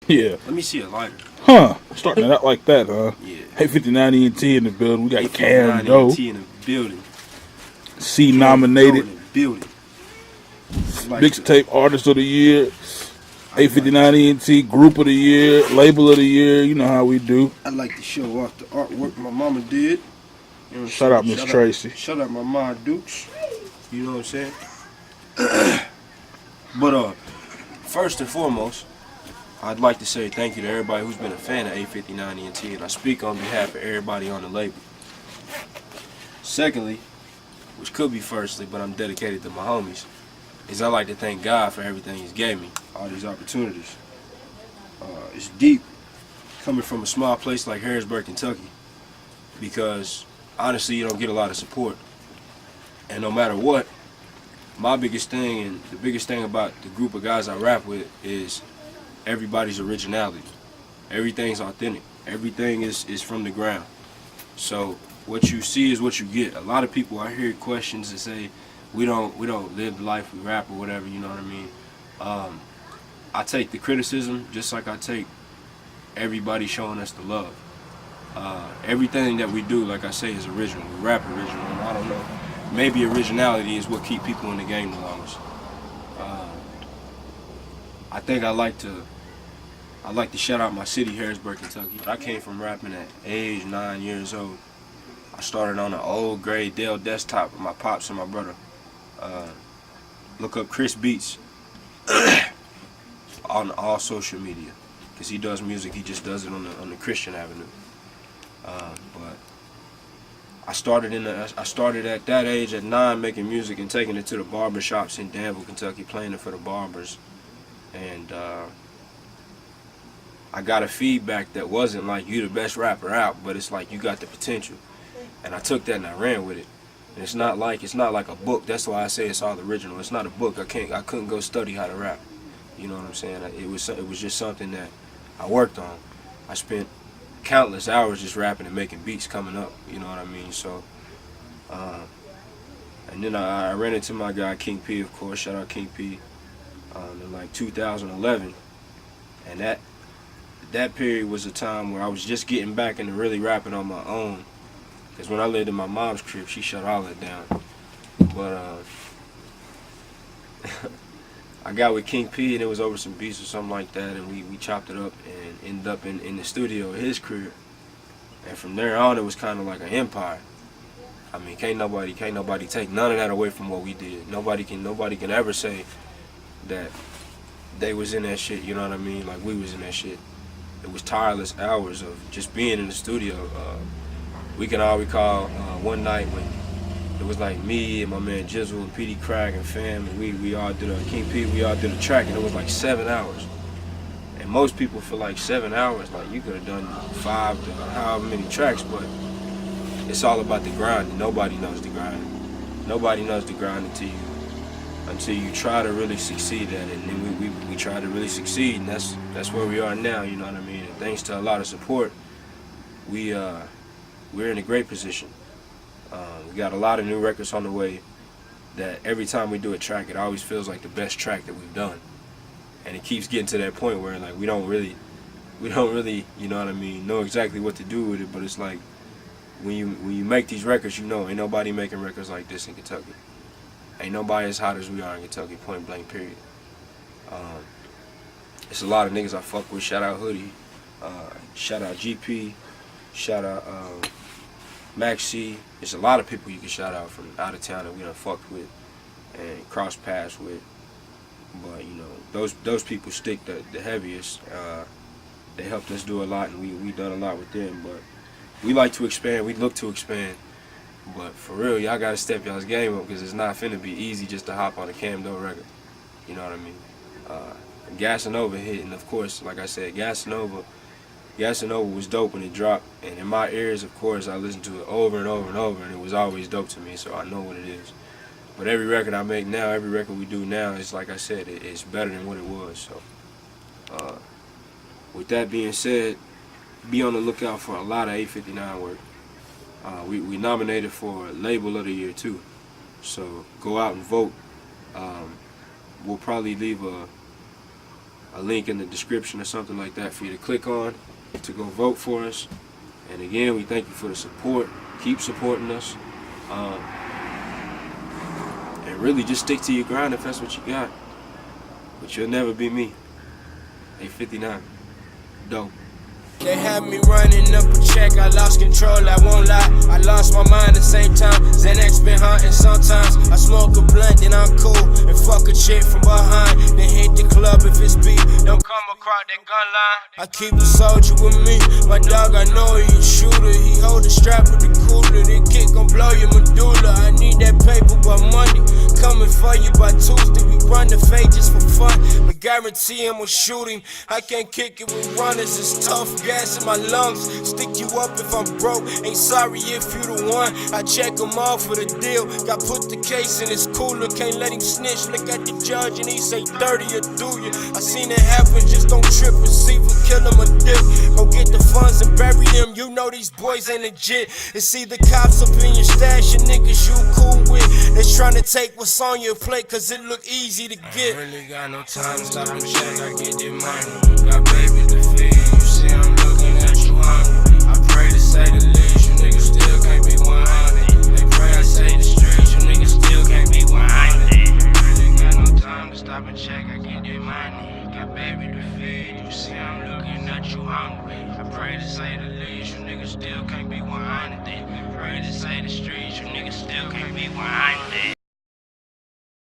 Yeah. Let me see a lighter. Huh. Starting it out like that, huh? Yeah. Hey, 59 ENT in the building. We got 59 KamDoe. ENT in the building. C KamDoe nominated. in the building. Mixtape Artist of the Year. 859 ENT Group of the Year. Label of the Year. You know how we do. I'd like to show off the artwork my mama did. You know Shout out Miss Tracy. Shout out my ma Dukes. You know what I'm saying? But first and foremost, I'd like to say thank you to everybody who's been a fan of 859 ENT, and I speak on behalf of everybody on the label. Secondly, which could be firstly, but I'm dedicated to my homies, is I like to thank God for everything He's gave me, all these opportunities. It's deep coming from a small place like Harrisburg, Kentucky, because honestly, you don't get a lot of support. And no matter what, my biggest thing and the biggest thing about the group of guys I rap with is everybody's originality. Everything's authentic. Everything is from the ground. So what you see is what you get. A lot of people, I hear questions that say we don't live the life we rap or whatever, you know what I mean? I take the criticism just like I take everybody showing us the love. Everything that we do, like I say, is original. We rap original, and I don't know. Maybe originality is what keep people in the game the longest. I think I like to shout out my city, Harrisburg, Kentucky. I came from rapping at age 9 years old. I started on an old gray Dell desktop with my pops and my brother. Look up Chris Beats on all social media, because he does music. He just does it on the Christian avenue. But I started at that age at 9 making music and taking it to the barber shops in Danville, Kentucky, playing it for the barbers. And I got a feedback that wasn't like, you the best rapper out, but it's like, you got the potential. And I took that and I ran with it. And it's not like a book. That's why I say it's all original. It's not a book. I couldn't go study how to rap. You know what I'm saying? It was just something that I worked on. I spent countless hours just rapping and making beats coming up. You know what I mean? So, and then I ran into my guy King P, of course. Shout out King P. In like 2011, and that period was a time where I was just getting back into really rapping on my own. Because when I lived in my mom's crib, she shut all that down. But I got with King P, and it was over some beats or something like that, and we chopped it up and ended up in the studio at his crib. And from there on, it was kind of like an empire. I mean, can't nobody take none of that away from what we did. Nobody can ever say that they was in that shit, you know what I mean? Like we was in that shit. It was tireless hours of just being in the studio. We can all recall one night when it was like me and my man Jizzle and PD Craig and fam, and we all did King P, we all did a track, and it was like 7 hours. And most people feel like 7 hours, like you could have done 5 to however many tracks, but it's all about the grind. Nobody knows the grind. Nobody knows the grind until you try to really succeed at it. And then we try to really succeed, and that's where we are now, you know what I mean? And thanks to a lot of support, we're in a great position. We got a lot of new records on the way that every time we do a track, it always feels like the best track that we've done. And it keeps getting to that point where like we don't really, you know what I mean, know exactly what to do with it, but it's like when you make these records, you know, ain't nobody making records like this in Kentucky. Ain't nobody as hot as we are in Kentucky, point blank, period. It's a lot of niggas I fuck with. Shout out Hoodie. Shout out GP. Shout out Max C. There's a lot of people you can shout out from out of town that we done fucked with and cross paths with. But you know, those people stick the heaviest. They helped us do a lot, and we done a lot with them. But we like to expand. We look to expand. But for real, y'all gotta step y'all's game up, because it's not finna be easy just to hop on a KamDoe record. You know what I mean? Gasanova hit, and of course, like I said, Gasanova was dope when it dropped, and in my ears, of course, I listened to it over and over and over, and it was always dope to me, so I know what it is. But every record I make now, every record we do now, is like I said, it's better than what it was. So, with that being said, be on the lookout for a lot of 859 work. We nominated for Label of the Year too, so go out and vote. We'll probably leave a link in the description or something like that for you to click on to go vote for us. And again, we thank you for the support. Keep supporting us. And really just stick to your grind if that's what you got. But you'll never be me. Hey, 59. Dope. They had me running up a check, I lost control, I won't lie. I lost my mind at the same time. Xanax been haunting sometimes. I smoke a blunt, then I'm cool. And fuck a chick from behind. Then hit the club if it's beef. Don't come across that gun line. I keep a soldier with me. My dog, I know he a shooter. He hold the strap with the cooler. That kick gon' blow your medulla. I need that paper by Monday. Coming for you by Tuesday. We run the fade just for fun. But guarantee I'ma shoot him. I can't kick it with runners, it's tough. Gas in my lungs, stick you up if I'm broke. Ain't sorry if you the one. I check him off for the deal. Got put the case in his cooler. Can't let him snitch. Look at the judge and he say 30 or do you. I seen it happen, just don't trip. Receiver, kill him or dip. Go get the funds and bury them. You know these boys ain't legit. It's either cops up in your stash or niggas you cool with. They're trying to take what's on your plate cause it look easy to get. I really got no time to stop and check. I get that money. Got baby to feed. You see I'm looking at you hungry. I pray to say the least, you niggas still can't be 100. They pray I say the streets, you niggas still can't be 100. Really got no time to stop and check, I get that money. Got baby to feed, you see I'm looking at you hungry. I pray to say the least, you niggas still can't be 100. Pray to say the streets, you niggas still can't be 100.